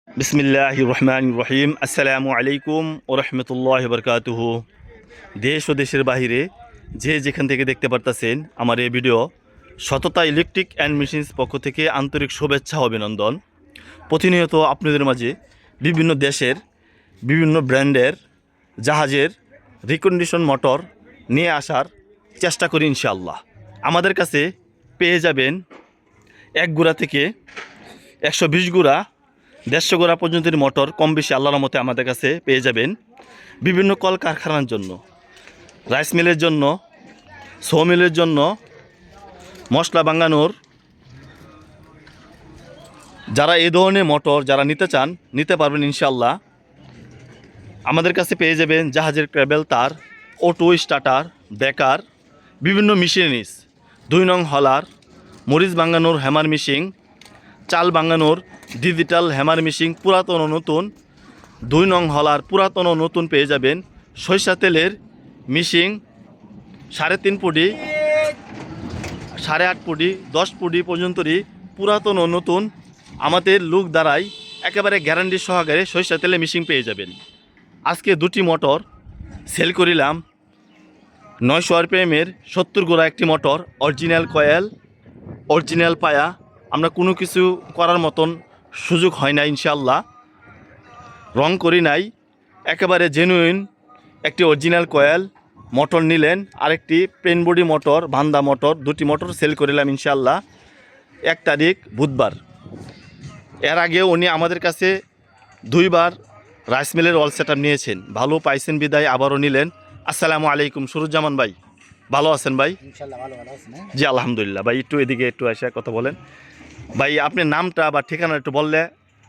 বিসমিল্লাহির রহমানির রহিম। আসসালামু আলাইকুম ওয়া রাহমাতুল্লাহি ওয়া বারাকাতুহু। দেশ ও দেশের বাহিরে যে যেখান থেকে দেখতে পারতাছেন আমার এই ভিডিও, সততা ইলেকট্রিক অ্যান্ড মেশিনস পক্ষ থেকে আন্তরিক শুভেচ্ছা ও অভিনন্দন। প্রতিনিয়ত আপনাদের মাঝে বিভিন্ন দেশের বিভিন্ন ব্র্যান্ডের জাহাজের রিকন্ডিশন মোটর নিয়ে আসার চেষ্টা করি ইনশাআল্লাহ। আমাদের কাছে পেয়ে যাবেন 1 গুড়া থেকে 120 গুড়া 150 গোড়া পর্যন্ত মোটর কম বেশি আল্লাহর রহমতে আমাদের কাছে পেয়ে যাবেন। বিভিন্ন কল কারখানার জন্য, রাইস মিলের জন্য, সো মিলের জন্য, মশলা বাঙ্গানোর, যারা এই ধরনের মোটর যারা নিতে চান নিতে পারবেন ইনশাআল্লাহ। আমাদের কাছে পেয়ে যাবেন জাহাজের কেবল তার, অটো স্টার্টার, বেকার, বিভিন্ন মেশিনারিজ, 2 নং হলার, মরিচ বাঙ্গানোর হ্যামার মেশিন, চাল বাঙ্গানোর ডিজিটাল হ্যামার মেশিন পুরাতন ও নতুন, 2 নং হলার পুরাতন ও নতুন পেয়ে যাবেন। সরিষা তেলের মেশিন 3.5 ফুটি, 8.5 ফুটি, 10 ফুটি পর্যন্তই পুরাতন ও নতুন আমাদের লোক দ্বারাই একেবারে গ্যারান্টি সহকারে সরিষা তেলের মেশিন পেয়ে যাবেন। আজকে 2টি মোটর সেল করিলাম। 900 আরপিএমের 70 গোড়া একটি মোটর, অরিজিনাল কয়েল, অরিজিনাল পায়া, আমরা কোনো কিছু করার মতন সুযোগ হয় না ইনশাআল্লাহ, রং করি নাই, একেবারে জেনুইন একটি অরিজিনাল কয়েল মোটর নিলেন। আরেকটি পেন বডি মোটর, ভান্দা মোটর, 2টি মোটর সেল করিলাম ইনশাআল্লাহ 1 তারিখ বুধবার। এর আগে উনি আমাদের কাছে 2 বার রাইস মিলের অল সেটআপ নিয়েছেন, ভালো পাইছেন বিদায় আবারও নিলেন। আসসালামু আলাইকুম সুরুজ্জামান ভাই, ভালো আছেন ভাই? ইনশাআল্লাহ ভালো আছেন। জি আলহামদুলিল্লাহ। ভাই একটু এদিকে একটু এসে কথা বলেন ভাই, আপনার নামটা বা ঠিকানা একটু বললে।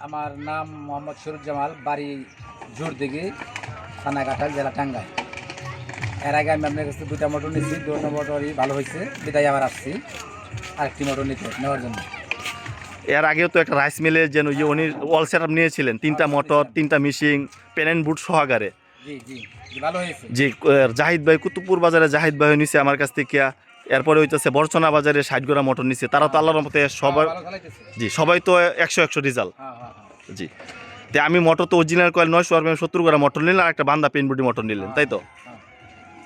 আমার নাম মোহাম্মদ সুরুজ্জামাল, বাড়ি জোরদিঘি, থানা ঘাটাল, জেলা টাঙ্গাইল। এর আগে আমি আপনার কাছে 2টা মোটর নিয়েছি, 2টা মোটরই ভালো হয়েছে, বিদায় আবার আসছি আরেকটি মোটর নেওয়ার জন্য। এর আগেও তো একটা রাইস মিলের যেন উনি অল সেটআপ নিয়েছিলেন, 3টা মোটর, 3টা মেশিন, পেন অ্যান্ড বুট সহকারে। জি জি ভালো হয়েছে। জি জাহিদ ভাই, কুতুবপুর বাজারে জাহিদ ভাই নিছে আমার কাছ থেকে। এরপরে হইতেছে বরচনা বাজারে 60 গোড়া মোটর নিছে, তারা তো আল্লাহর রহমতে সবাই, জি সবাই তো 100 রেজাল্ট। জি তে আমি মোটর তো অরিজিনাল কয়েল 900 আরপিএম 70 গোড়া মোটর নিলেন, আর একটা বান্দা পেন বডি মোটর নিলেন, তাই তো?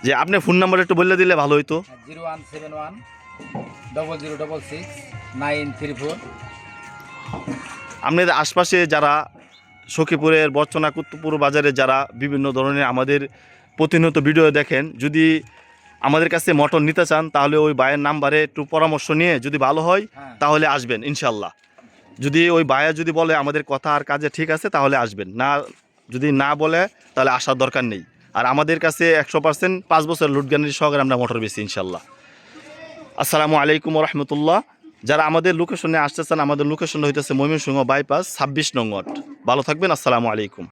যে আপনি ফোন নাম্বার একটু বলে দিলে ভালো হইতো। 0171 0066 934। আপনাদের আশপাশে যারা সখীপুরের বরচনা কুতুবপুর বাজারে যারা বিভিন্ন ধরনের আমাদের প্রতিনিয়ত ভিডিও দেখেন, যদি আমাদের কাছে মোটর নিতে চান তাহলে ওই ভাইয়ের নাম্বারে একটু পরামর্শ নিয়ে যদি ভালো হয় তাহলে আসবেন ইনশাল্লাহ। যদি ওই ভাইয়া যদি বলে আমাদের কথা আর কাজে ঠিক আছে তাহলে আসবেন, না যদি না বলে তাহলে আসার দরকার নেই। আর আমাদের কাছে 100% 5 বছর লুট গ্যারান্টি সহকারে আমরা মোটর বেশি ইনশাল্লাহ। আসসালামু আলাইকুম ওয়া রাহমাতুল্লাহ। যারা আমাদের লোকেশনে আসতে চান, আমাদের লোকেশন হইতেছে ময়মনসিংহ বাইপাস 26 নং ওয়ার্ড। ভালো থাকবেন, আসসালামু আলাইকুম।